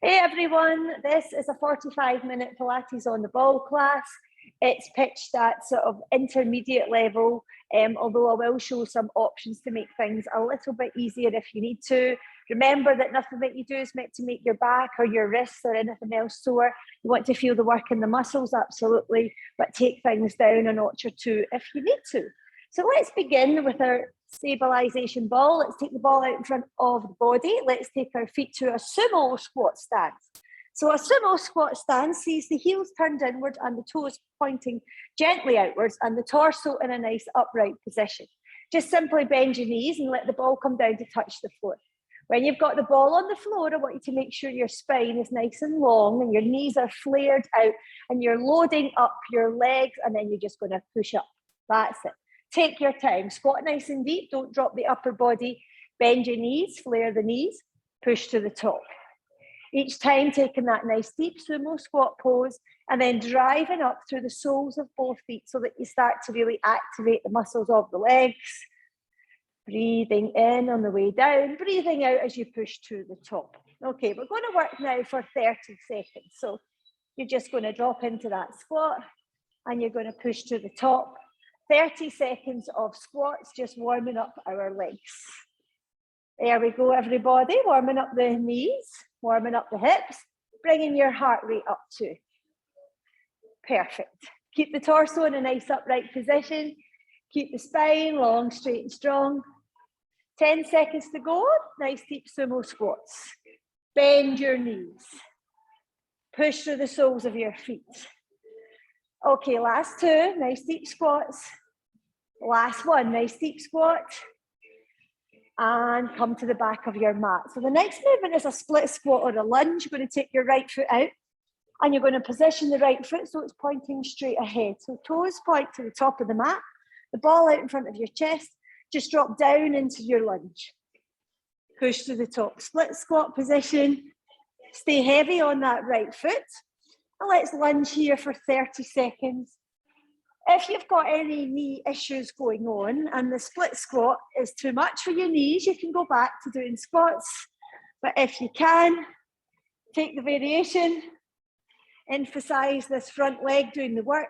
Hey everyone, this is a 45-minute Pilates on the ball class. It's pitched at sort of intermediate level, although I will show some options to make things a little bit easier if you need to. Remember that nothing that you do is meant to make your back or your wrists or anything else sore. You want to feel the work in the muscles, absolutely, but take things down a notch or two if you need to. So let's begin with our stabilization ball. Let's take the ball out in front of the body. Let's take our feet to a sumo squat stance. So a sumo squat stance sees the heels turned inward and the toes pointing gently outwards and the torso in a nice upright position. Just simply bend your knees and let the ball come down to touch the floor. When you've got the ball on the floor, I want you to make sure your spine is nice and long and your knees are flared out and you're loading up your legs and then you're just going to push up. That's it. Take your time, squat nice and deep, don't drop the upper body, bend your knees, flare the knees, push to the top. Each time taking that nice deep sumo squat pose and then driving up through the soles of both feet so that you start to really activate the muscles of the legs. Breathing in on the way down, breathing out as you push to the top. Okay, we're going to work now for 30 seconds. So you're just going to drop into that squat and you're going to push to the top. 30 seconds of squats, just warming up our legs. There we go, everybody. Warming up the knees, warming up the hips, bringing your heart rate up too. Perfect. Keep the torso in a nice upright position. Keep the spine long, straight and strong. 10 seconds to go. Nice deep sumo squats. Bend your knees. Push through the soles of your feet. Okay, last two, nice deep squats. Last one, nice deep squat. And come to the back of your mat. So the next movement is a split squat or a lunge. You're going to take your right foot out and you're going to position the right foot so it's pointing straight ahead. So toes point to the top of the mat, the ball out in front of your chest, just drop down into your lunge. Push to the top, split squat position. Stay heavy on that right foot. And let's lunge here for 30 seconds. If you've got any knee issues going on and the split squat is too much for your knees, you can go back to doing squats. But if you can, take the variation, emphasize this front leg doing the work.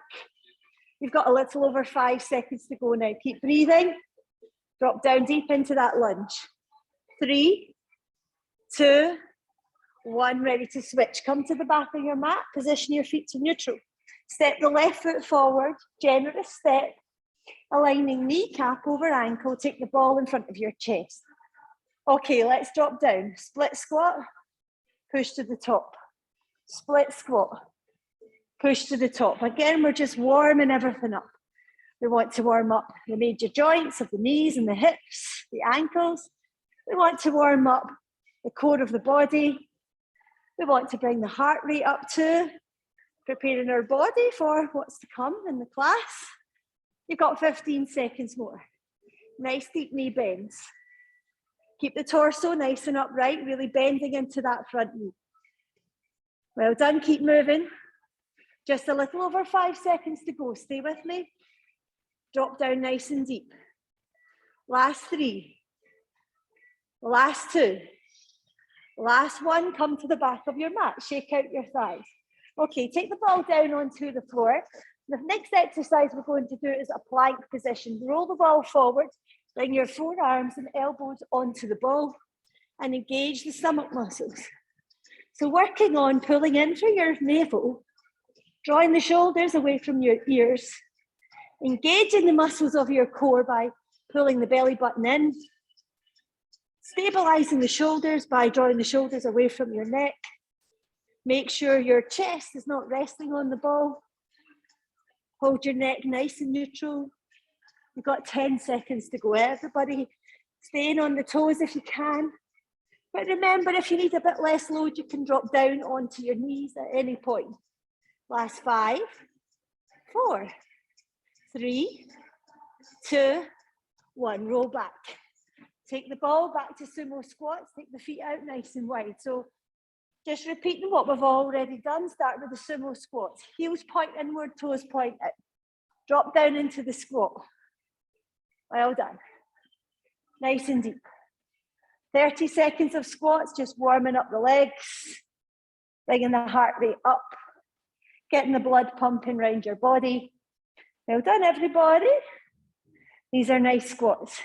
You've got a little over 5 seconds to go now. Keep breathing. Drop down deep into that lunge. 3, 2, 1, ready to switch. Come to the back of your mat, position your feet to neutral. Step the left foot forward, generous step, aligning kneecap over ankle, take the ball in front of your chest. Okay, let's drop down. Split squat, push to the top. Split squat, push to the top. Again, we're just warming everything up. We want to warm up the major joints of the knees and the hips, the ankles. We want to warm up the core of the body. We want to bring the heart rate up too, preparing our body for what's to come in the class. You've got 15 seconds more. Nice deep knee bends. Keep the torso nice and upright, really bending into that front knee. Well done, keep moving. Just a little over 5 seconds to go. Stay with me. Drop down nice and deep. Last 3. Last 2. Last one, come to the back of your mat. Shake out your thighs. Okay, take the ball down onto the floor. The next exercise we're going to do is a plank position. Roll the ball forward, bring your forearms and elbows onto the ball and engage the stomach muscles. So working on pulling in through your navel, drawing the shoulders away from your ears, engaging the muscles of your core by pulling the belly button in, stabilizing the shoulders by drawing the shoulders away from your neck. Make sure your chest is not resting on the ball. Hold your neck nice and neutral. You've got 10 seconds to go. Everybody staying on the toes if you can. But remember, if you need a bit less load, you can drop down onto your knees at any point. Last 5, 4, 3, 2, 1. Roll back. Take the ball back to sumo squats. Take the feet out nice and wide. So just repeating what we've already done. Start with the sumo squats. Heels point inward, toes point out. Drop down into the squat. Well done. Nice and deep. 30 seconds of squats, just warming up the legs. bringing the heart rate up, getting the blood pumping around your body. Well done, everybody. These are nice squats.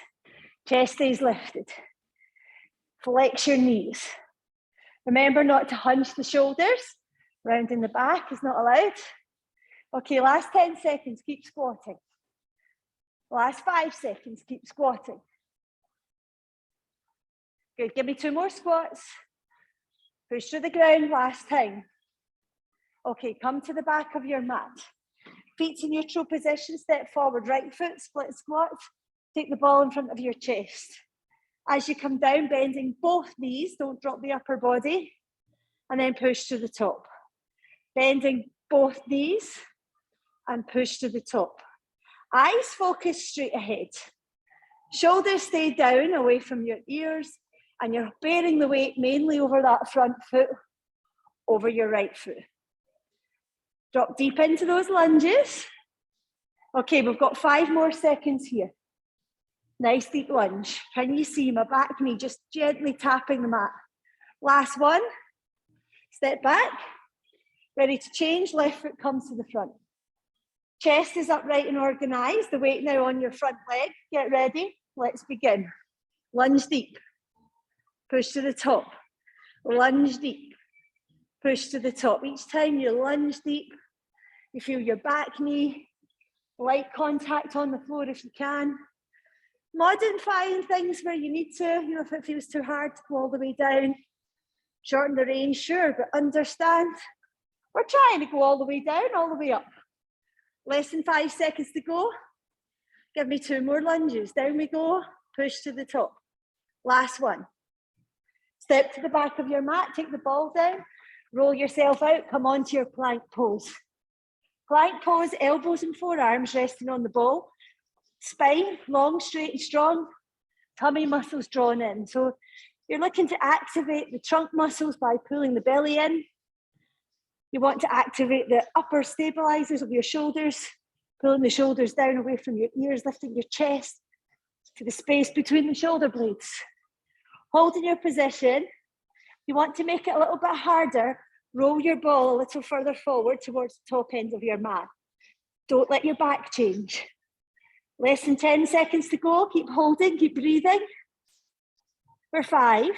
Chest stays lifted. Flex your knees. Remember not to hunch the shoulders. Rounding the back is not allowed. Okay, last 10 seconds, keep squatting. Last 5 seconds, keep squatting. Good, give me 2 more squats. Push to the ground last time. Okay, come to the back of your mat. Feet in neutral position, step forward, right foot, split squat. Take the ball in front of your chest. As you come down, bending both knees, don't drop the upper body, and then push to the top. Bending both knees and push to the top. Eyes focus straight ahead. Shoulders stay down away from your ears, and you're bearing the weight mainly over that front foot, over your right foot. Drop deep into those lunges. Okay, we've got 5 more seconds here. Nice deep lunge. Can you see my back knee just gently tapping the mat? Last one. Step back. Ready to change, left foot comes to the front. Chest is upright and organized. The weight now on your front leg. Get ready. Let's begin. Lunge deep. Push to the top. Lunge deep. Push to the top. Each time you lunge deep, you feel your back knee, light contact on the floor if you can. Modifying things where you need to, if it feels too hard to go all the way down. Shorten the range, sure, but understand we're trying to go all the way down, all the way up. Less than 5 seconds to go. Give me 2 more lunges. Down we go. Push to the top. Last one. Step to the back of your mat. Take the ball down. Roll yourself out. Come onto your plank pose. Plank pose, elbows and forearms resting on the ball. Spine long, straight and strong. Tummy muscles drawn in. So you're looking to activate the trunk muscles by pulling the belly in. You want to activate the upper stabilizers of your shoulders, pulling the shoulders down away from your ears, lifting your chest to the space between the shoulder blades. Holding your position. You want to make it a little bit harder. Roll your ball a little further forward towards the top end of your mat. Don't let your back change. Less than 10 seconds to go. Keep holding, keep breathing. For 5,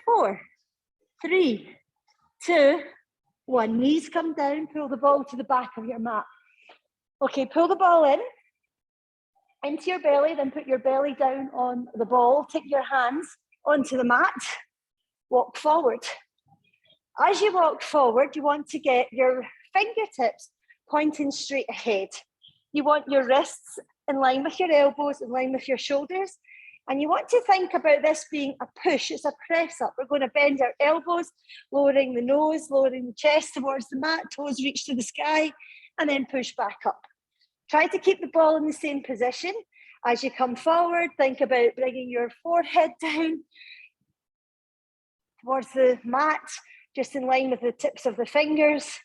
4, 3, 2, 1. Knees come down, pull the ball to the back of your mat. Okay, pull the ball in, into your belly, then put your belly down on the ball. Take your hands onto the mat. Walk forward. As you walk forward, you want to get your fingertips pointing straight ahead. You want your wrists in line with your elbows, in line with your shoulders. And you want to think about this being a push. It's a press up. We're going to bend our elbows, lowering the nose, lowering the chest towards the mat, toes reach to the sky, and then push back up. Try to keep the ball in the same position. As you come forward, think about bringing your forehead down towards the mat, just in line with the tips of the fingers,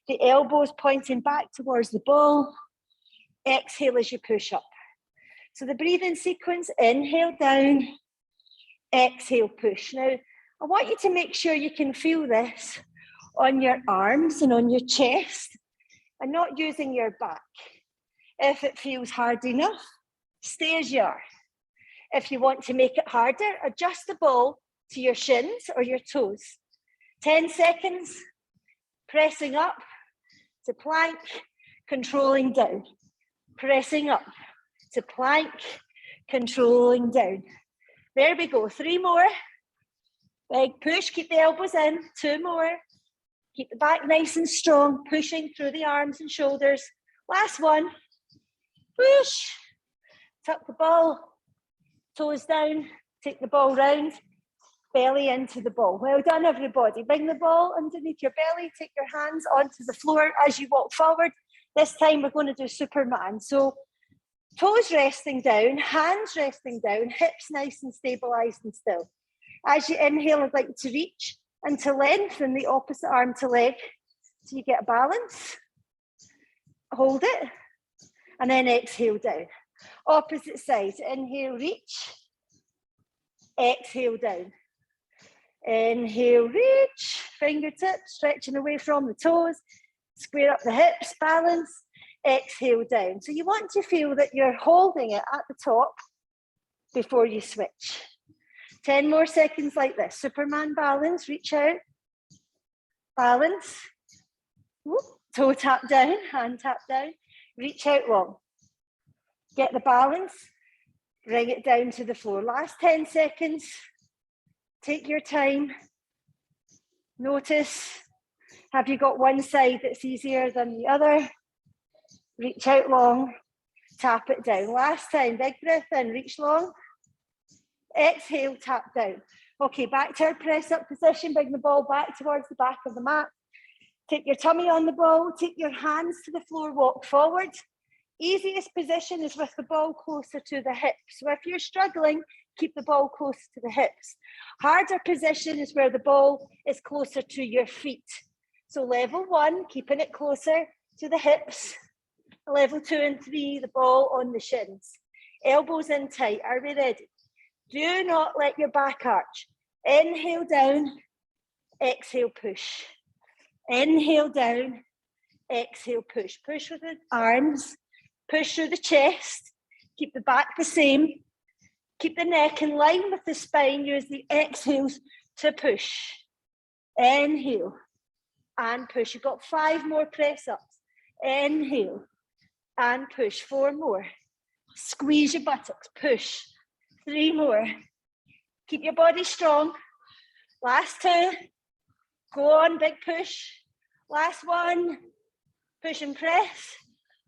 the elbows pointing back towards the ball. Exhale as you push up. So the breathing sequence, inhale down, exhale push. Now, I want you to make sure you can feel this on your arms and on your chest and not using your back. If it feels hard enough, stay as you are. If you want to make it harder, adjust the ball to your shins or your toes. 10 seconds, pressing up to plank, controlling down. Pressing up to plank, controlling down. There we go. 3 more. Big push, keep the elbows in. 2 more. Keep the back nice and strong, pushing through the arms and shoulders. Last one. Push. Tuck the ball, toes down, take the ball round, belly into the ball. Well done, everybody. Bring the ball underneath your belly, take your hands onto the floor as you walk forward. This time we're going to do Superman. So toes resting down, hands resting down, hips nice and stabilized and still. As you inhale, I'd like to reach and to lengthen the opposite arm to leg so you get a balance. Hold it, and then exhale down. Opposite side, inhale, reach, exhale down. Inhale, reach, fingertips, stretching away from the toes, square up the hips, balance, exhale down. So you want to feel that you're holding it at the top before you switch. 10 more seconds like this. Superman balance, reach out, balance, whoop, toe tap down, hand tap down, reach out long. Get the balance, bring it down to the floor. Last 10 seconds, take your time. Notice, have you got one side that's easier than the other? Reach out long, tap it down. Last time, big breath in, reach long. Exhale, tap down. Okay, back to our press up position. Bring the ball back towards the back of the mat. Take your tummy on the ball, take your hands to the floor, walk forward. Easiest position is with the ball closer to the hips. So if you're struggling, keep the ball close to the hips. Harder position is where the ball is closer to your feet. So level 1, keeping it closer to the hips. Level 2 and 3, the ball on the shins. Elbows in tight. Are we ready? Do not let your back arch. Inhale down, exhale push. Inhale down, exhale push. Push with the arms, push through the chest. Keep the back the same. Keep the neck in line with the spine. Use the exhales to push. Inhale and push. You've got 5 more press ups. Inhale and push. 4 more. Squeeze your buttocks, push. 3 more. Keep your body strong. Last 2. Go on, big push. Last 1. Push and press.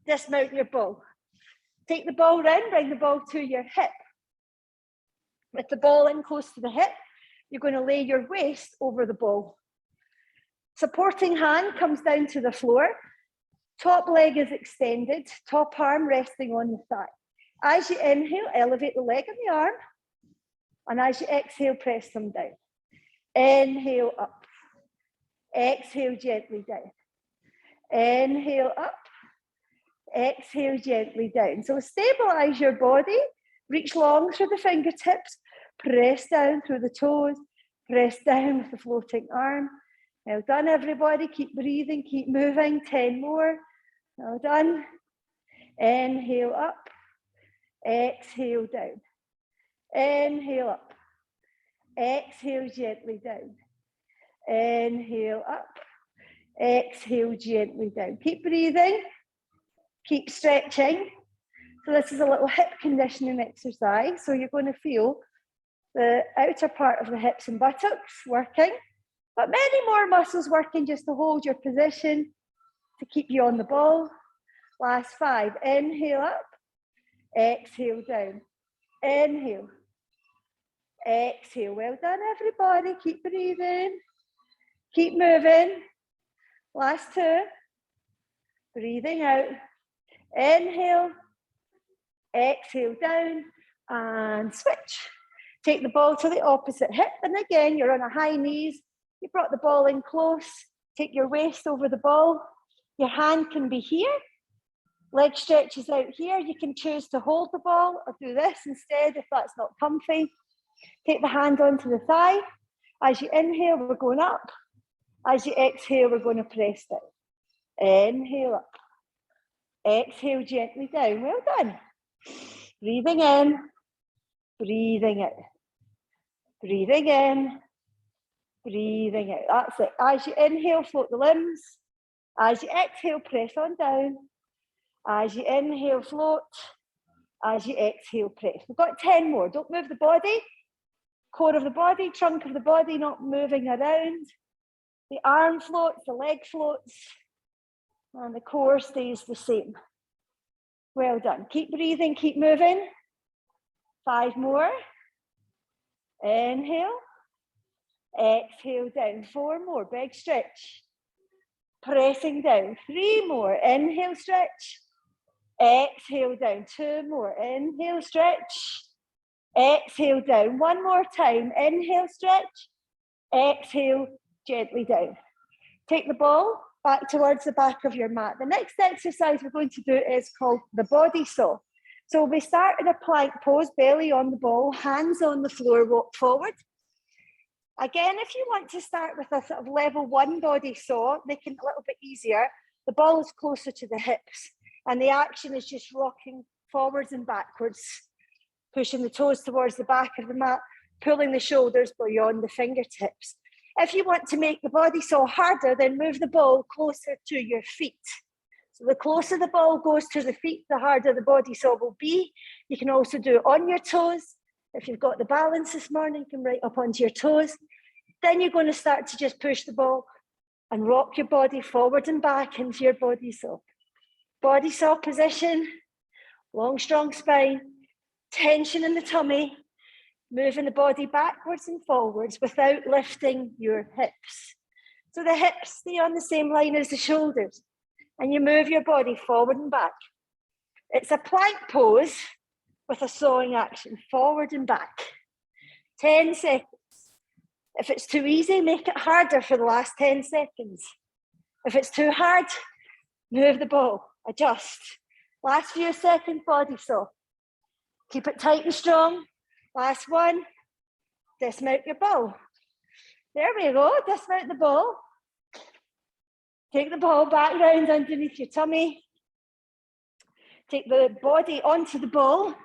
Dismount your ball. Take the ball round, bring the ball to your hip. With the ball in close to the hip, you're going to lay your waist over the ball. Supporting hand comes down to the floor. Top leg is extended, top arm resting on the thigh. As you inhale, elevate the leg and the arm. And as you exhale, press them down. Inhale up. Exhale gently down. Inhale up. Exhale gently down. So stabilize your body. Reach long through the fingertips. Press down through the toes. Press down with the floating arm. Well done, everybody. Keep breathing, keep moving. 10 more. Well done. Inhale up. Exhale down. Inhale up. Exhale gently down. Inhale up. Exhale gently down. Keep breathing. Keep stretching. So this is a little hip conditioning exercise. So you're going to feel the outer part of the hips and buttocks working, but many more muscles working just to hold your position, to keep you on the ball. Last 5. Inhale up. Exhale down. Inhale. Exhale. Well done, everybody. Keep breathing. Keep moving. Last 2. Breathing out. Inhale. Exhale down and switch. Take the ball to the opposite hip. And again, you're on a high knees. You brought the ball in close. Take your waist over the ball. Your hand can be here. Leg stretches out here. You can choose to hold the ball or do this instead if that's not comfy. Take the hand onto the thigh. As you inhale, we're going up. As you exhale, we're going to press down. Inhale up. Exhale gently down. Well done. Breathing in. Breathing out. Breathing in. Breathing out. That's it. As you inhale, float the limbs. As you exhale, press on down. As you inhale, float. As you exhale, press. We've got 10 more. Don't move the body. Core of the body, trunk of the body, not moving around. The arm floats, the leg floats, and the core stays the same. Well done. Keep breathing, keep moving. 5 more. Inhale. Exhale down. 4 more. Big stretch. Pressing down. 3 more. Inhale, stretch. Exhale down. 2 more. Inhale, stretch. Exhale down. 1 more time. Inhale, stretch. Exhale, gently down. Take the ball back towards the back of your mat. The next exercise we're going to do is called the body saw. So we start in a plank pose, belly on the ball, hands on the floor, walk forward. Again, if you want to start with a sort of level 1 body saw, making it a little bit easier, the ball is closer to the hips and the action is just rocking forwards and backwards, pushing the toes towards the back of the mat, pulling the shoulders beyond the fingertips. If you want to make the body saw harder, then move the ball closer to your feet. So the closer the ball goes to the feet, the harder the body saw will be. You can also do it on your toes. If you've got the balance this morning, come right up onto your toes. Then you're going to start to just push the ball and rock your body forward and back into your body saw. Body saw position, long, strong spine, tension in the tummy, moving the body backwards and forwards without lifting your hips. So the hips stay on the same line as the shoulders, and you move your body forward and back. It's a plank pose with a sawing action, forward and back. 10 seconds. If it's too easy, make it harder for the last 10 seconds. If it's too hard, move the ball, adjust. Last few seconds, body saw. Keep it tight and strong. Last one, dismount your ball. There we go, dismount the ball. Take the ball back round underneath your tummy. Take the body onto the ball.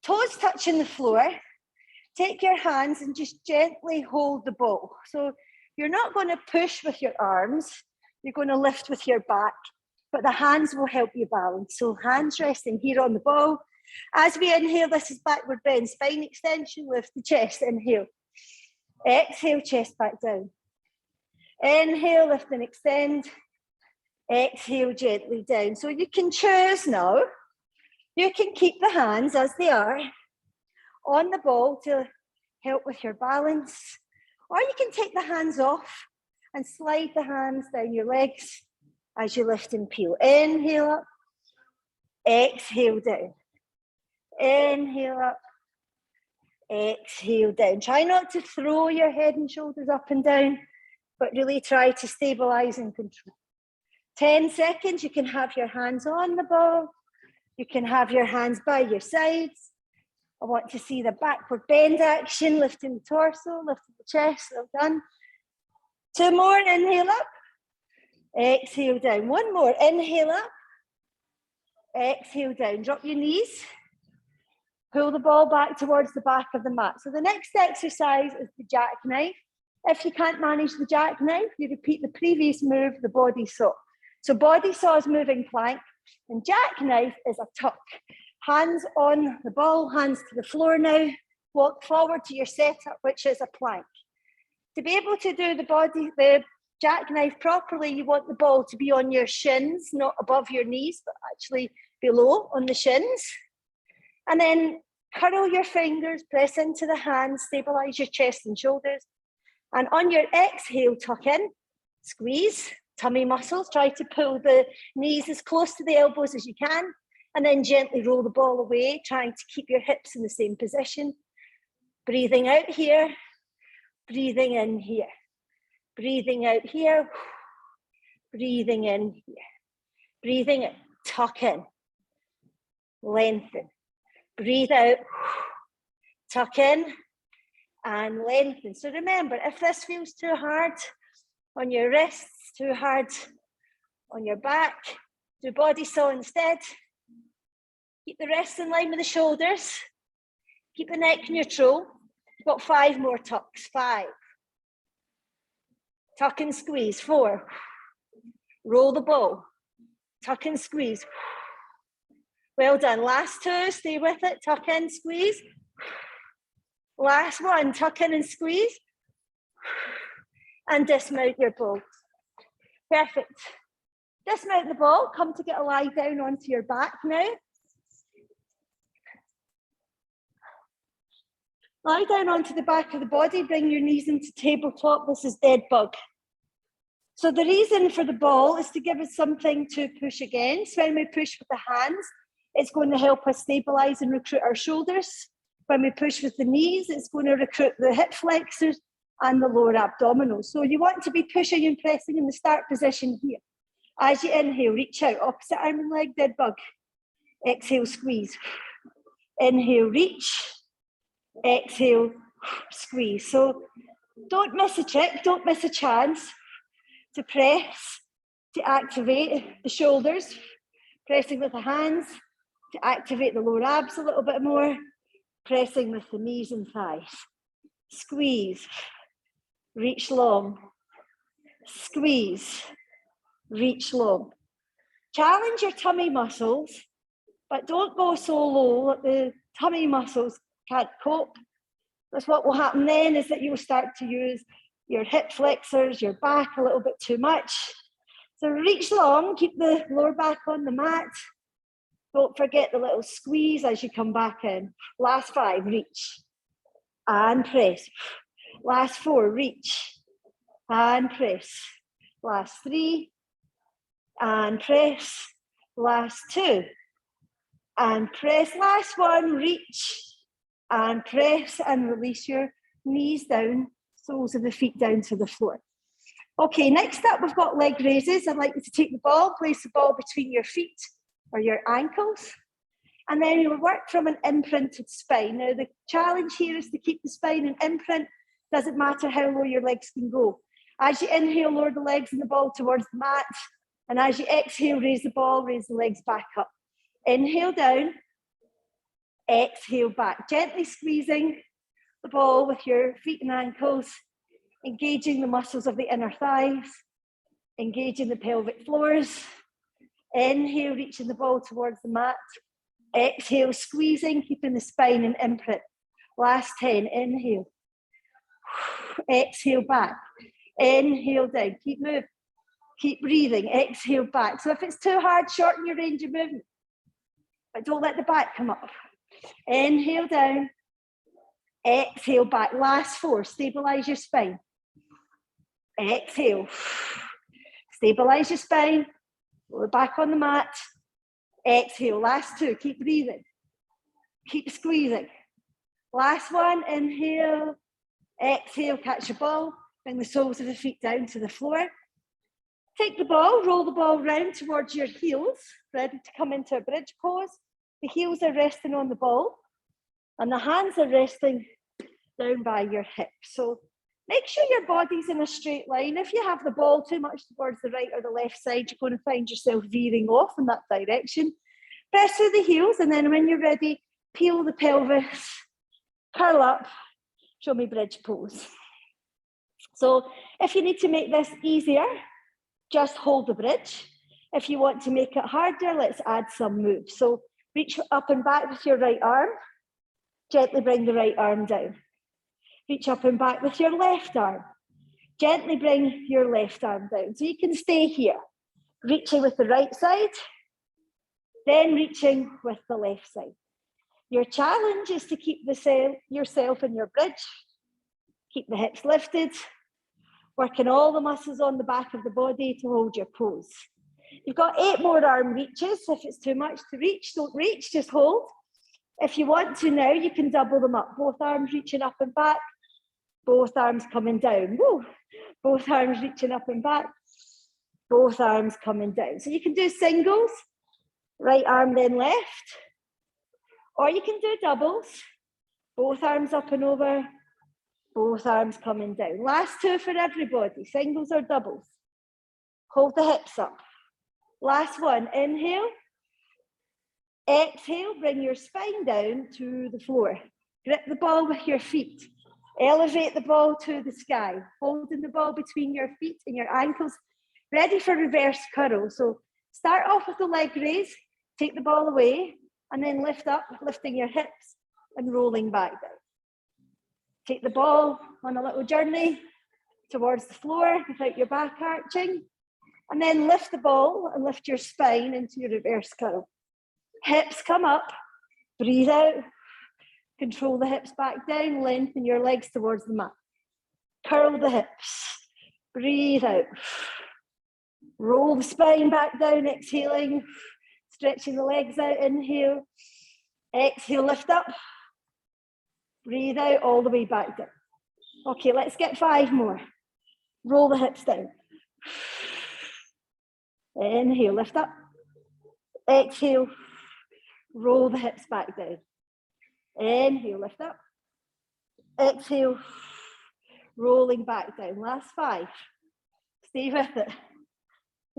Toes touching the floor. Take your hands and just gently hold the ball. So you're not going to push with your arms. You're going to lift with your back, but the hands will help you balance. So hands resting here on the ball. As we inhale, this is backward bend, spine extension, lift the chest, inhale. Exhale, chest back down. Inhale, lift and extend. Exhale, gently down. So you can choose now. You can keep the hands as they are on the ball to help with your balance, or you can take the hands off and slide the hands down your legs as you lift and peel. Inhale up, exhale down. Inhale up, exhale down. Try not to throw your head and shoulders up and down, but really try to stabilize and control. 10 seconds, you can have your hands on the ball. You can have your hands by your sides. I want to see the backward bend action, lifting the torso, lifting the chest. Well done. 2 more, inhale up. Exhale down. 1 more, inhale up. Exhale down. Drop your knees. Pull the ball back towards the back of the mat. So the next exercise is the jackknife. If you can't manage the jackknife, you repeat the previous move, the body saw. So body saw is moving plank, and jackknife is a tuck. Hands on the ball, hands to the floor now. Walk forward to your setup, which is a plank. To be able to do the jackknife properly, you want the ball to be on your shins, not above your knees, but actually below on the shins. And then curl your fingers, press into the hands, stabilize your chest and shoulders. And on your exhale, tuck in, squeeze, tummy muscles. Try to pull the knees as close to the elbows as you can. And then gently roll the ball away, trying to keep your hips in the same position. Breathing out here, breathing in here. Breathing out here, breathing in here. Breathing in, tuck in, lengthen. Breathe out, tuck in, and lengthen. So remember, if this feels too hard on your wrists, too hard on your back, do body saw instead. Keep the wrists in line with the shoulders. Keep the neck neutral. You've got 5 more tucks. 5. Tuck and squeeze. 4. Roll the ball. Tuck and squeeze. Well done. Last 2, stay with it. Tuck in, squeeze. Last 1, tuck in and squeeze. And dismount your ball. Perfect. Dismount the ball. Come to get a lie down onto your back now. Lie down onto the back of the body. Bring your knees into tabletop. This is dead bug. So the reason for the ball is to give us something to push against. When we push with the hands, it's going to help us stabilize and recruit our shoulders. When we push with the knees, it's going to recruit the hip flexors and the lower abdominals. So you want to be pushing and pressing in the start position here. As you inhale, reach out, opposite arm and leg, dead bug. Exhale, squeeze. Inhale, reach. Exhale, squeeze. So Don't miss a trick, don't miss a chance to press, to activate the shoulders, pressing with the hands, to activate the lower abs a little bit more, pressing with the knees and thighs. Squeeze, reach long, squeeze, reach long. Challenge your tummy muscles, but don't go so low that the tummy muscles can't cope. That's what will happen then, is that you'll start to use your hip flexors, your back a little bit too much. So reach long, keep the lower back on the mat. Don't forget the little squeeze as you come back in. Last 5, reach and press. Last 4, reach and press. Last 3 and press. Last 2 and press. Last 1, reach and press and release your knees down, soles of the feet down to the floor. Okay, next up we've got leg raises. I'd like you to take the ball, place the ball between your feet or your ankles, and then you will work from an imprinted spine. Now the challenge here is to keep the spine in imprint. Doesn't matter how low your legs can go. As you inhale, lower the legs and the ball towards the mat, and as you exhale, raise the ball, raise the legs back up. Inhale down, exhale back, gently squeezing the ball with your feet and ankles, engaging the muscles of the inner thighs, engaging the pelvic floors. Inhale, reaching the ball towards the mat. Exhale, squeezing, keeping the spine in imprint. Last 10, inhale. Exhale back. Inhale down, keep moving. Keep breathing, exhale back. So if it's too hard, shorten your range of movement, but don't let the back come up. Inhale down, exhale back. Last 4, stabilize your spine. Exhale, stabilize your spine, lower back on the mat. Exhale, last 2, keep breathing, keep squeezing. Last 1, inhale, exhale, catch your ball, bring the soles of the feet down to the floor. Take the ball, roll the ball round towards your heels, ready to come into a bridge pose. The heels are resting on the ball and the hands are resting down by your hips. So make sure your body's in a straight line. If you have the ball too much towards the right or the left side, you're going to find yourself veering off in that direction. Press through the heels, and then when you're ready, peel the pelvis, curl up, show me bridge pose. So if you need to make this easier, just hold the bridge. If you want to make it harder, let's add some moves. So reach up and back with your right arm. Gently bring the right arm down. Reach up and back with your left arm. Gently bring your left arm down. So you can stay here, reaching with the right side, then reaching with the left side. Your challenge is to keep yourself in your bridge. Keep the hips lifted, working all the muscles on the back of the body to hold your pose. You've got 8 more arm reaches. If it's too much to reach, don't reach, just hold. If you want to now, you can double them up. Both arms reaching up and back, both arms coming down. Woo. Both arms reaching up and back, both arms coming down. So you can do singles, right arm then left, or you can do doubles, both arms up and over, both arms coming down. Last 2 for everybody, singles or doubles. Hold the hips up. Last 1, inhale. Exhale, bring your spine down to the floor. Grip the ball with your feet. Elevate the ball to the sky, holding the ball between your feet and your ankles, ready for reverse curl. So start off with the leg raise, take the ball away, and then lift up, lifting your hips and rolling back down. Take the ball on a little journey towards the floor without your back arching, and then lift the ball and lift your spine into your reverse curl. Hips come up, breathe out, control the hips back down, lengthen your legs towards the mat. Curl the hips, breathe out. Roll the spine back down, exhaling, stretching the legs out, inhale. Exhale, lift up. Breathe out all the way back down. Okay, let's get 5 more. Roll the hips down. Inhale, lift up. Exhale, roll the hips back down. Inhale, lift up. Exhale, rolling back down. Last 5. Stay with it.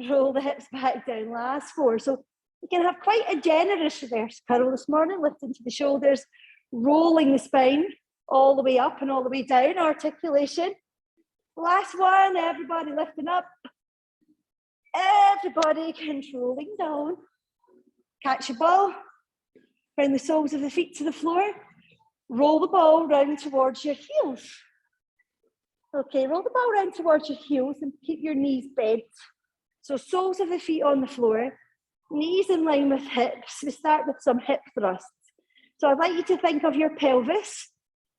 Roll the hips back down. Last 4. So you can have quite a generous reverse curl this morning, lifting to the shoulders, rolling the spine all the way up and all the way down, articulation. Last 1, everybody lifting up. Everybody controlling down. Catch a ball. Bring the soles of the feet to the floor. Roll the ball round towards your heels. Okay, roll the ball round towards your heels and keep your knees bent. So soles of the feet on the floor, knees in line with hips. We start with some hip thrusts. So I'd like you to think of your pelvis.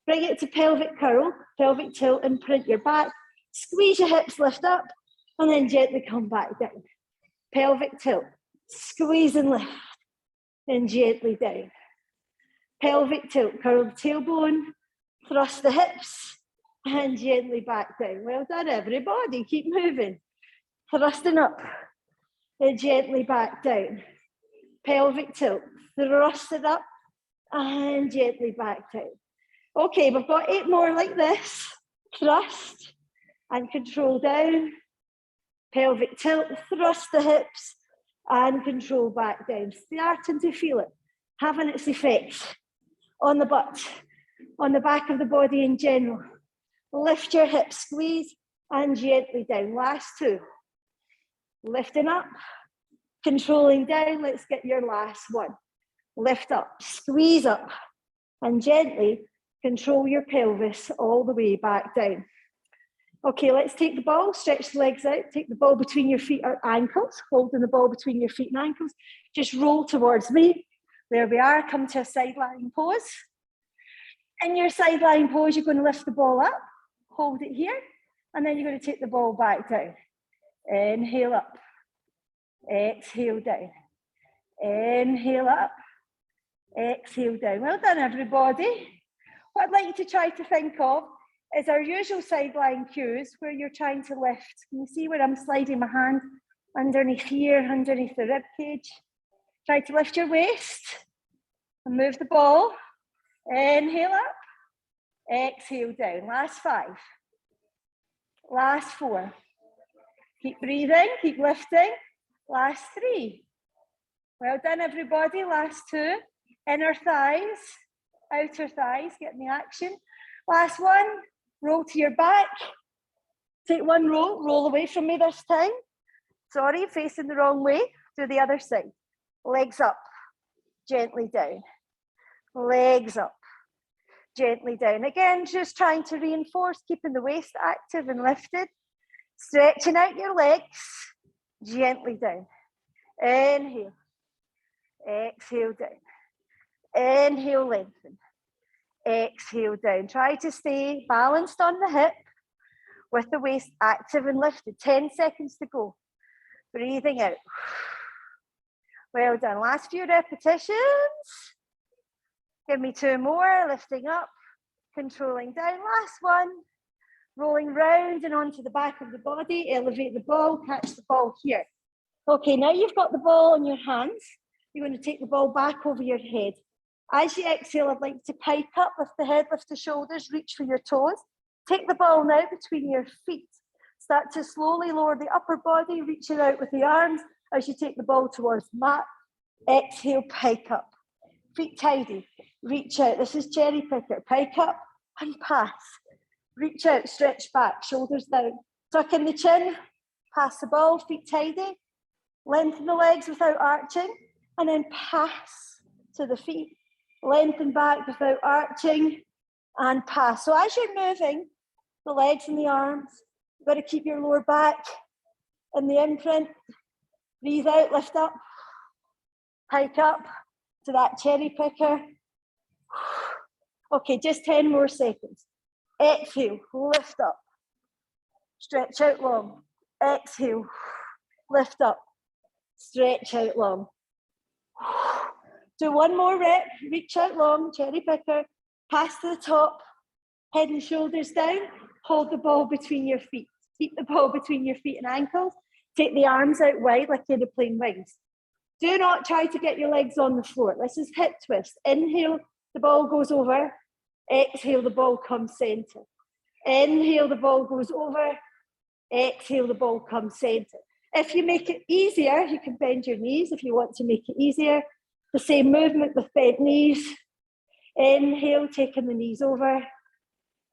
Bring it to pelvic curl, pelvic tilt, and print your back. Squeeze your hips, lift up, and then gently come back down. Pelvic tilt, squeeze and lift, then gently down. Pelvic tilt, curl the tailbone, thrust the hips, and gently back down. Well done, everybody. Keep moving. Thrusting up, and gently back down. Pelvic tilt, thrust it up, and gently back down. Okay, we've got 8 more like this. Thrust and control down. Pelvic tilt, thrust the hips, and control back down. Starting to feel it, having its effects on the butt, on the back of the body in general. Lift your hips, squeeze, and gently down. Last 2. Lifting up, controlling down. Let's get your last 1. Lift up, squeeze up, and gently control your pelvis all the way back down. Okay, let's take the ball, stretch the legs out, take the ball between your feet or ankles, holding the ball between your feet and ankles. Just roll towards me. There we are, come to a side lying pose. In your side lying pose, you're going to lift the ball up, hold it here, and then you're going to take the ball back down. Inhale up, exhale down. Inhale up, exhale down. Well done, everybody. What I'd like you to try to think of is our usual side lying cues where you're trying to lift. Can you see where I'm sliding my hand underneath here, underneath the rib cage? Try to lift your waist and move the ball. Inhale up, exhale down. Last 5. Last 4. Keep breathing, keep lifting. Last 3. Well done, everybody. Last 2. Inner thighs, outer thighs, getting the action. Last 1. Roll to your back. Take 1 roll, roll away from me this time. Sorry, facing the wrong way. Do the other side. Legs up, gently down. Legs up, gently down. Again, just trying to reinforce keeping the waist active and lifted. Stretching out your legs, gently down. Inhale, exhale down. Inhale, lengthen. Exhale down. Try to stay balanced on the hip with the waist active and lifted. 10 seconds to go. Breathing out. Well done. Last few repetitions. Give me 2 more. Lifting up, controlling down. Last 1. Rolling round and onto the back of the body. Elevate the ball. Catch the ball here. Okay, now you've got the ball in your hands. You're going to take the ball back over your head. As you exhale, I'd like to pike up, lift the head, lift the shoulders, reach for your toes. Take the ball now between your feet. Start to slowly lower the upper body, reaching out with the arms as you take the ball towards the mat. Exhale, pike up. Feet tidy, reach out. This is cherry picker. Pike up and pass. Reach out, stretch back, shoulders down. Tuck in the chin, pass the ball, feet tidy. Lengthen the legs without arching, and then pass to the feet. Lengthen back without arching and pass. So as you're moving the legs and the arms, you've got to keep your lower back in the imprint. Breathe out, lift up, hike up to that cherry picker. Okay, just 10 more seconds. Exhale, lift up, stretch out long. Exhale, lift up, stretch out long. Do 1 more rep, reach out long, cherry picker, pass to the top, head and shoulders down, hold the ball between your feet. Keep the ball between your feet and ankles. Take the arms out wide like you're playing wings. Do not try to get your legs on the floor. This is hip twist. Inhale, the ball goes over. Exhale, the ball comes center. Inhale, the ball goes over. Exhale, the ball comes centre. If you make it easier, you can bend your knees if you want to make it easier. The same movement with bent knees. Inhale, taking the knees over.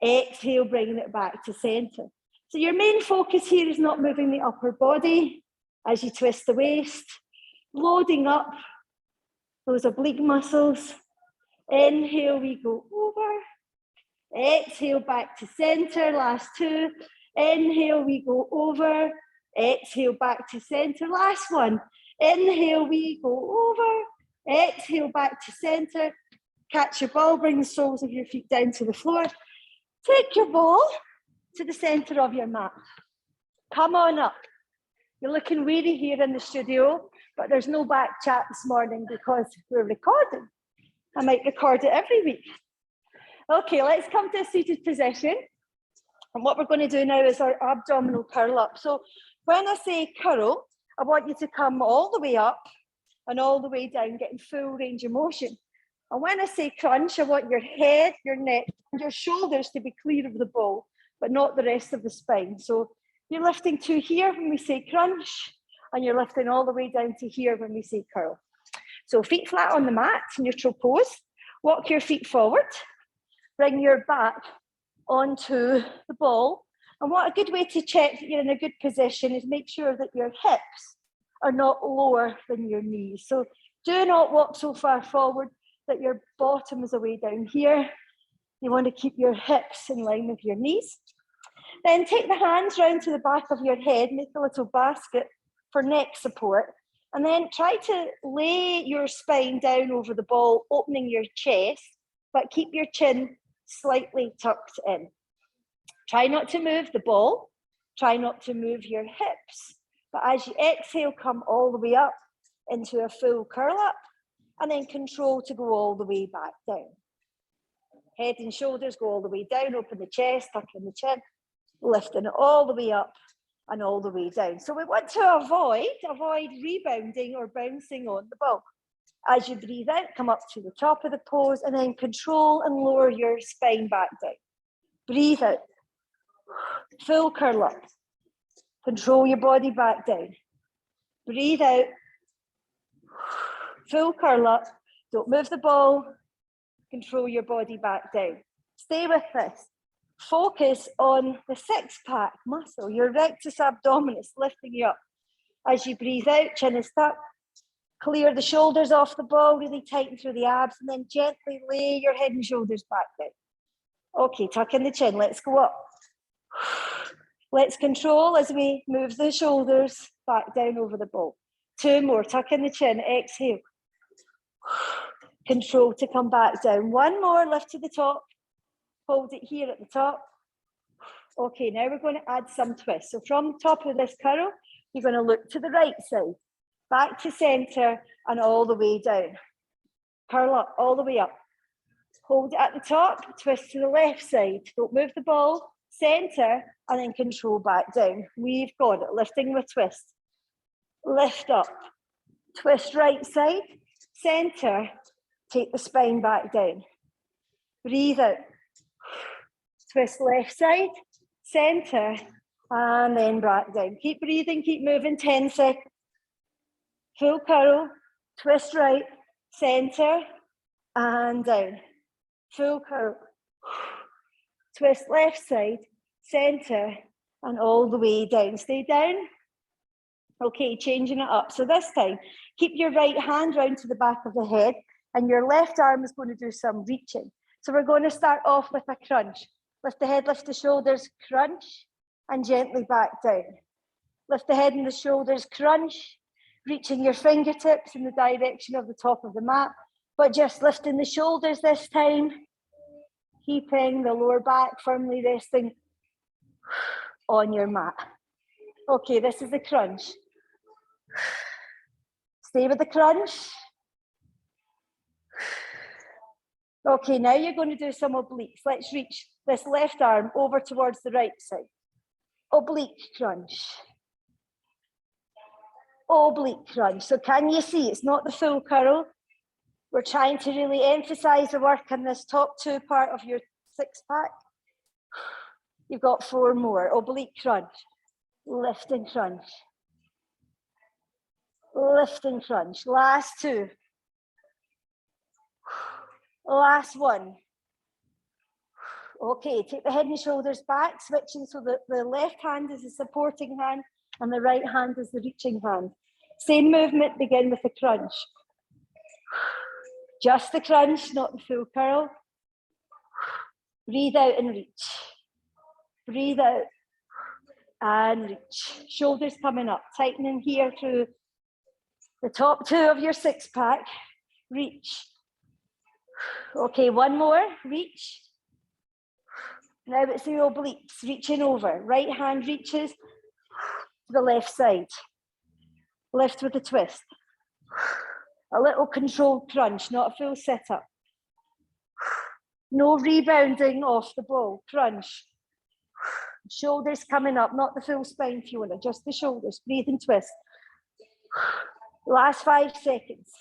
Exhale, bringing it back to centre. So your main focus here is not moving the upper body as you twist the waist, loading up those oblique muscles. Inhale, we go over. Exhale, back to centre, last two. Inhale, we go over. Exhale, back to centre, last one. Inhale, we go over. Exhale, back to centre. Catch your ball, bring the soles of your feet down to the floor. Take your ball to the centre of your mat. Come on up. You're looking weary here in the studio, but there's no back chat this morning because we're recording. I might record it every week. Okay, let's come to a seated position. And what we're going to do now is our abdominal curl up. So when I say curl, I want you to come all the way up and all the way down, getting full range of motion. And when I say crunch, I want your head, your neck, and your shoulders to be clear of the ball, but not the rest of the spine. So you're lifting to here when we say crunch, and you're lifting all the way down to here when we say curl. So feet flat on the mat, neutral pose. Walk your feet forward. Bring your back onto the ball. And what a good way to check that you're in a good position is make sure that your hips are not lower than your knees. So do not walk so far forward that your bottom is away down here. You want to keep your hips in line with your knees. Then take the hands round to the back of your head, make a little basket for neck support, and then try to lay your spine down over the ball, opening your chest, but keep your chin slightly tucked in. Try not to move the ball, try not to move your hips, but as you exhale, come all the way up into a full curl up, and then control to go all the way back down. Head and shoulders go all the way down, open the chest, tuck in the chin, lifting it all the way up and all the way down. So we want to avoid rebounding or bouncing on the ball. As you breathe out, come up to the top of the pose and then control and lower your spine back down. Breathe out. Full curl up. Control your body back down. Breathe out. Full curl up. Don't move the ball. Control your body back down. Stay with this. Focus on the six-pack muscle, your rectus abdominis, lifting you up. As you breathe out, chin is tucked. Clear the shoulders off the ball, really tighten through the abs, and then gently lay your head and shoulders back down. Okay, tuck in the chin. Let's go up. Let's control as we move the shoulders back down over the ball. Two more. Tuck in the chin. Exhale. Control to come back down. One more. Lift to the top. Hold it here at the top. Okay, now we're going to add some twists. So from top of this curl, you're going to look to the right side, back to center, and all the way down. Curl up, all the way up. Hold it at the top, twist to the left side. Don't move the ball, center, and then control back down. We've got it, lifting with twist. Lift up, twist right side, center, take the spine back down. Breathe out. Twist left side, center, and then back down. Keep breathing, keep moving, 10 seconds. Full curl, twist right, center, and down. Full curl. Twist left side, center, and all the way down. Stay down. Okay, changing it up. So this time, keep your right hand round to the back of the head, and your left arm is going to do some reaching. So we're going to start off with a crunch. Lift the head, lift the shoulders, crunch, and gently back down. Lift the head and the shoulders, crunch, reaching your fingertips in the direction of the top of the mat, but just lifting the shoulders this time, keeping the lower back firmly resting on your mat. Okay, this is the crunch. Stay with the crunch. Okay, now you're going to do some obliques. Let's reach this left arm over towards the right side. Oblique crunch. Oblique crunch. So can you see it's not the full curl? We're trying to really emphasize the work on this top two part of your six pack. You've got 4 more. Oblique crunch. Lift and crunch. Lift and crunch. Last 2. Last 1. Okay, take the head and shoulders back, switching so that the left hand is the supporting hand and the right hand is the reaching hand. Same movement, begin with the crunch. Just the crunch, not the full curl. Breathe out and reach. Breathe out and reach. Shoulders coming up, tightening here through the top 2 of your 6-pack. Reach. Okay, 1 more, reach. Now it's the obliques, reaching over. Right hand reaches to the left side. Lift with a twist. A little controlled crunch, not a full sit-up. No rebounding off the ball, crunch. Shoulders coming up, not the full spine, Fiona, just the shoulders. Breathe and twist. Last 5 seconds.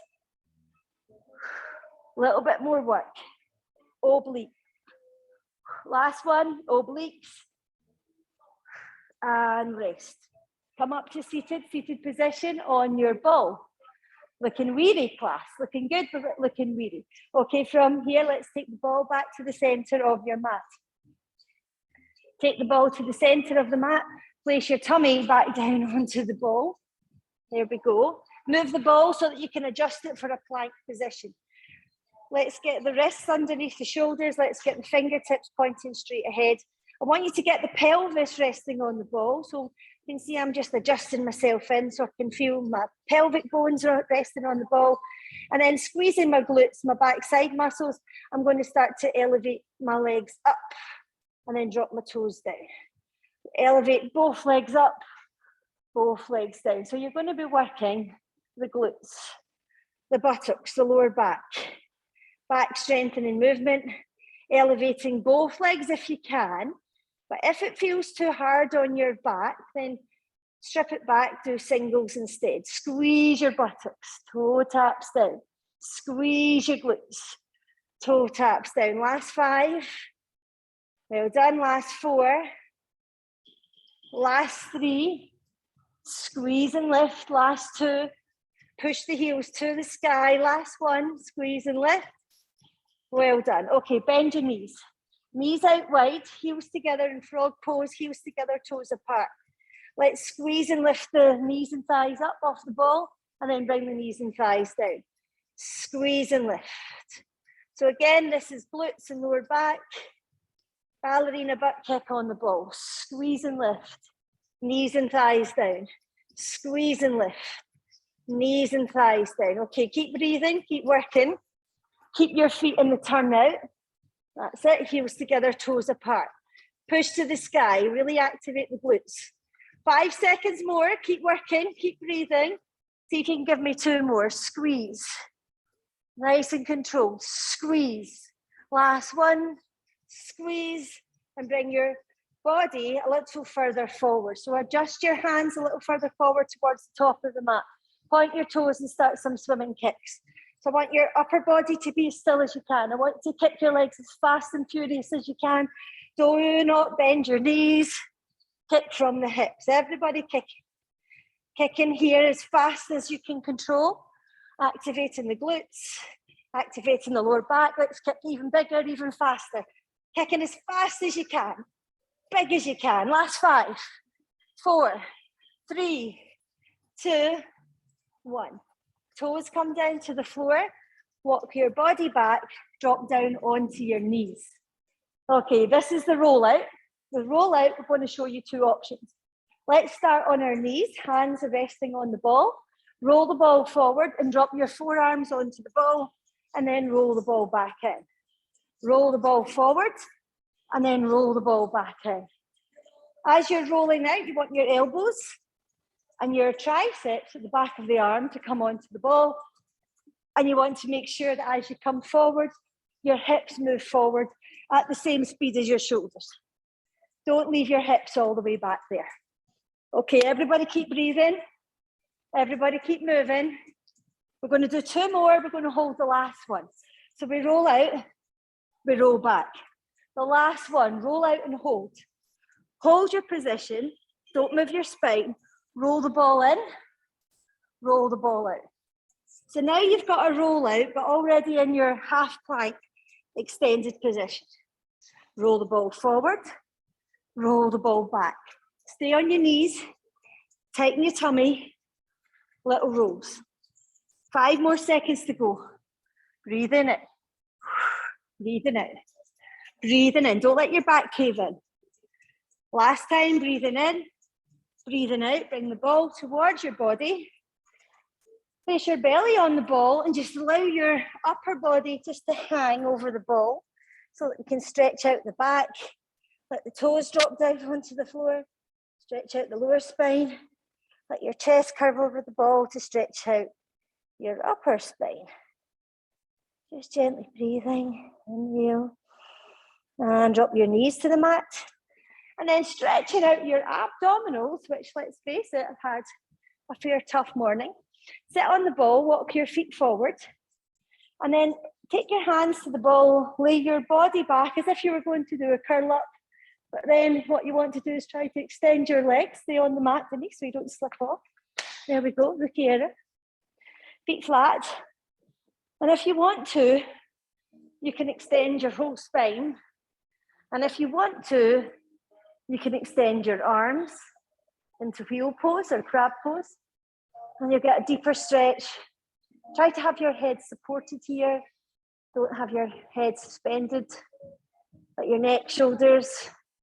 A little bit more work. Oblique. Last one, obliques. And rest. Come up to seated position on your ball. Looking weary, class. Looking good, but looking weary. Okay, from here, let's take the ball back to the center of your mat. Take the ball to the center of the mat. Place your tummy back down onto the ball. There we go. Move the ball so that you can adjust it for a plank position. Let's get the wrists underneath the shoulders. Let's get the fingertips pointing straight ahead. I want you to get the pelvis resting on the ball. So you can see I'm just adjusting myself in so I can feel my pelvic bones resting on the ball. And then squeezing my glutes, my backside muscles. I'm going to start to elevate my legs up and then drop my toes down. Elevate both legs up, both legs down. So you're going to be working the glutes, the buttocks, the lower back strengthening movement, elevating both legs if you can. But if it feels too hard on your back, then strip it back, do singles instead. Squeeze your buttocks, toe taps down. Squeeze your glutes, toe taps down. Last 5. Well done. Last 4. Last 3. Squeeze and lift. Last 2. Push the heels to the sky. Last 1. Squeeze and lift. Well done. Okay, bend your knees. Knees out wide, heels together in frog pose, heels together, toes apart. Let's squeeze and lift the knees and thighs up off the ball and then bring the knees and thighs down. Squeeze and lift. So again, this is glutes and lower back. Ballerina butt kick on the ball. Squeeze and lift. Knees and thighs down. Squeeze and lift. Knees and thighs down. Okay, keep breathing, keep working. Keep your feet in the turn out. That's it, heels together, toes apart. Push to the sky, really activate the glutes. 5 seconds more, keep working, keep breathing. See if you can give me 2 more. Squeeze. Nice and controlled, squeeze. Last 1, squeeze, and bring your body a little further forward. So adjust your hands a little further forward towards the top of the mat. Point your toes and start some swimming kicks. So I want your upper body to be as still as you can. I want you to kick your legs as fast and furious as you can. Do not bend your knees. Kick from the hips. Everybody kicking. Kicking here as fast as you can control. Activating the glutes. Activating the lower back. Let's kick even bigger, even faster. Kicking as fast as you can. Big as you can. Last 5, 4, 3, 2, 1. Toes come down to the floor, walk your body back, drop down onto your knees. Okay, this is the rollout. The rollout, we're going to show you 2 options. Let's start on our knees, hands are resting on the ball. Roll the ball forward and drop your forearms onto the ball and then roll the ball back in. Roll the ball forward and then roll the ball back in. As you're rolling out, you want your elbows and your triceps at the back of the arm to come onto the ball. And you want to make sure that as you come forward, your hips move forward at the same speed as your shoulders. Don't leave your hips all the way back there. Okay, everybody keep breathing. Everybody keep moving. We're going to do 2 more. We're going to hold the last one. So we roll out, we roll back. The last one, roll out and hold. Hold your position, don't move your spine, roll the ball in, roll the ball out. So now you've got a roll out, but already in your half plank extended position. Roll the ball forward, roll the ball back. Stay on your knees, tighten your tummy, little rolls. 5 more seconds to go. Breathe in it, breathing out, breathing in. Don't let your back cave in. Last time, breathing in, breathing out. Bring the ball towards your body. Place your belly on the ball and just allow your upper body just to hang over the ball so that you can stretch out the back. Let the toes drop down onto the floor. Stretch out the lower spine. Let your chest curve over the ball to stretch out your upper spine. Just gently breathing, inhale, and drop your knees to the mat. And then stretching out your abdominals, which, let's face it, I've had a fair tough morning. Sit on the ball, walk your feet forward, and then take your hands to the ball, lay your body back as if you were going to do a curl up. But then what you want to do is try to extend your legs, stay on the mat, Denise, so you don't slip off. There we go, rookie error. Feet flat. And if you want to, you can extend your whole spine. And if you want to, you can extend your arms into wheel pose or crab pose. And you'll get a deeper stretch. Try to have your head supported here. Don't have your head suspended. Let your neck, shoulders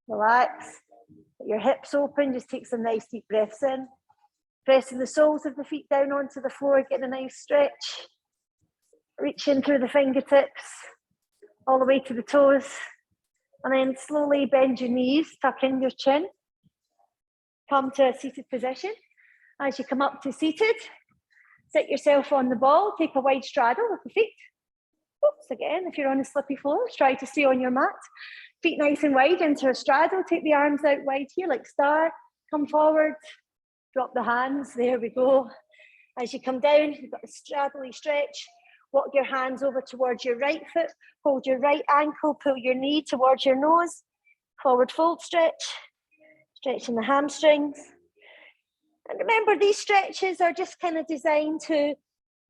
relax. Let your hips open. Just take some nice deep breaths in. Pressing the soles of the feet down onto the floor, getting a nice stretch. Reach in through the fingertips, all the way to the toes. And then slowly bend your knees, tuck in your chin. Come to a seated position. As you come up to seated, sit yourself on the ball, take a wide straddle with the feet. Oops, again, if you're on a slippy floor, try to stay on your mat. Feet nice and wide into a straddle, take the arms out wide here like star. Come forward, drop the hands, there we go. As you come down, you've got a straddly stretch. Walk your hands over towards your right foot, hold your right ankle, pull your knee towards your nose. Forward fold stretch, stretching the hamstrings. And remember, these stretches are just kind of designed to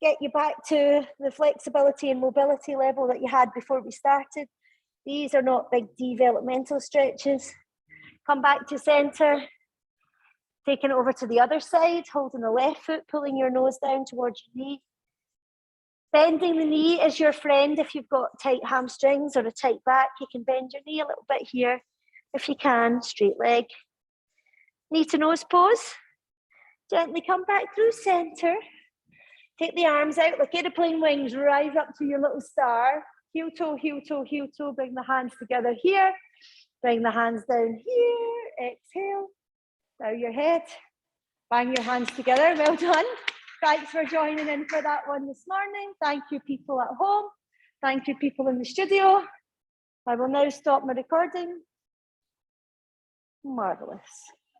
get you back to the flexibility and mobility level that you had before we started. These are not big developmental stretches. Come back to center, taking it over to the other side, holding the left foot, pulling your nose down towards your knee. Bending the knee is your friend if you've got tight hamstrings or a tight back. You can bend your knee a little bit here if you can, straight leg. Knee to nose pose. Gently come back through center. Take the arms out like airplane wings, rise up to your little star. Heel toe, heel toe, heel toe. Bring the hands together here. Bring the hands down here. Exhale. Bow your head. Bang your hands together. Well done. Thanks for joining in for that one this morning. Thank you, people at home. Thank you, people in the studio. I will now stop my recording. Marvelous.